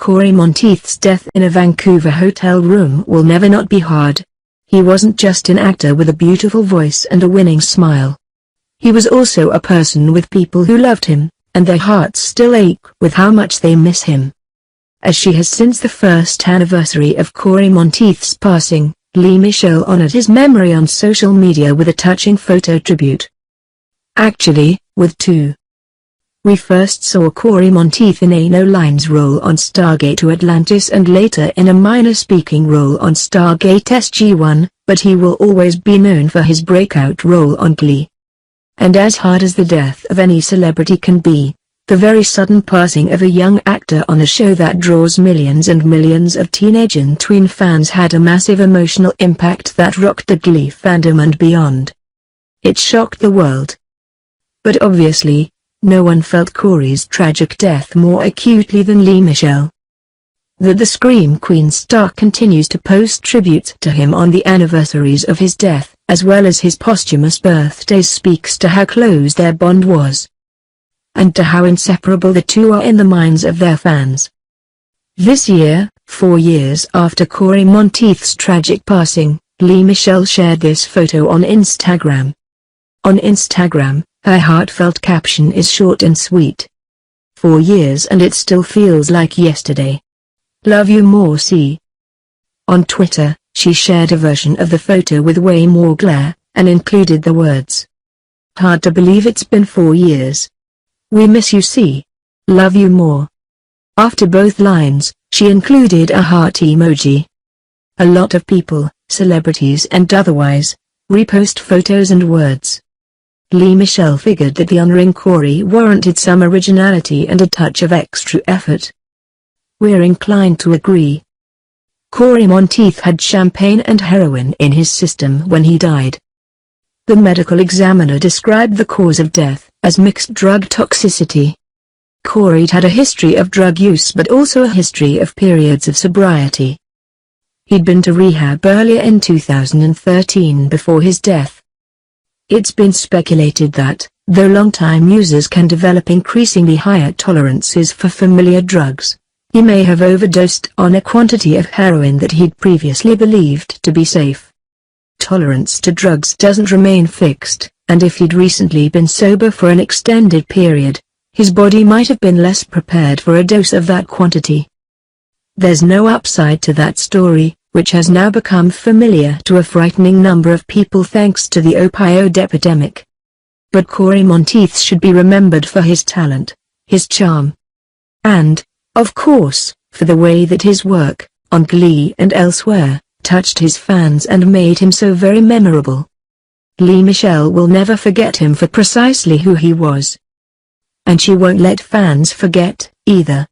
Cory Monteith's death in a Vancouver hotel room will never not be hard. He wasn't just an actor with a beautiful voice and a winning smile. He was also a person with people who loved him, and their hearts still ache with how much they miss him. As she has since the first anniversary of Cory Monteith's passing, Lea Michele honored his memory on social media with a touching photo tribute. Actually, with two. We first saw Cory Monteith in a no-lines role on Stargate to Atlantis and later in a minor speaking role on Stargate SG-1, but he will always be known for his breakout role on Glee. And as hard as the death of any celebrity can be, the very sudden passing of a young actor on a show that draws millions and millions of teenage and tween fans had a massive emotional impact that rocked the Glee fandom and beyond. It shocked the world. But obviously, no one felt Cory's tragic death more acutely than Lea Michele. That the Scream Queen star continues to post tributes to him on the anniversaries of his death, as well as his posthumous birthdays, speaks to how close their bond was, and to how inseparable the two are in the minds of their fans. This year, 4 years after Cory Monteith's tragic passing, Lea Michele shared this photo on Instagram. On Instagram, her heartfelt caption is short and sweet. 4 years and it still feels like yesterday. Love you more, C. On Twitter, she shared a version of the photo with way more glare, and included the words, "Hard to believe it's been 4 years. We miss you, C. Love you more." After both lines, she included a heart emoji. A lot of people, celebrities and otherwise, repost photos and words. Lea Michele figured that the honoring Cory warranted some originality and a touch of extra effort. We're inclined to agree. Cory Monteith had champagne and heroin in his system when he died. The medical examiner described the cause of death as mixed drug toxicity. Cory'd had a history of drug use but also a history of periods of sobriety. He'd been to rehab earlier in 2013 before his death. It's been speculated that, though long-time users can develop increasingly higher tolerances for familiar drugs, he may have overdosed on a quantity of heroin that he'd previously believed to be safe. Tolerance to drugs doesn't remain fixed, and if he'd recently been sober for an extended period, his body might have been less prepared for a dose of that quantity. There's no upside to that story, which has now become familiar to a frightening number of people thanks to the opioid epidemic. But Cory Monteith should be remembered for his talent, his charm, and, of course, for the way that his work, on Glee and elsewhere, touched his fans and made him so very memorable. Lea Michele will never forget him for precisely who he was. And she won't let fans forget, either.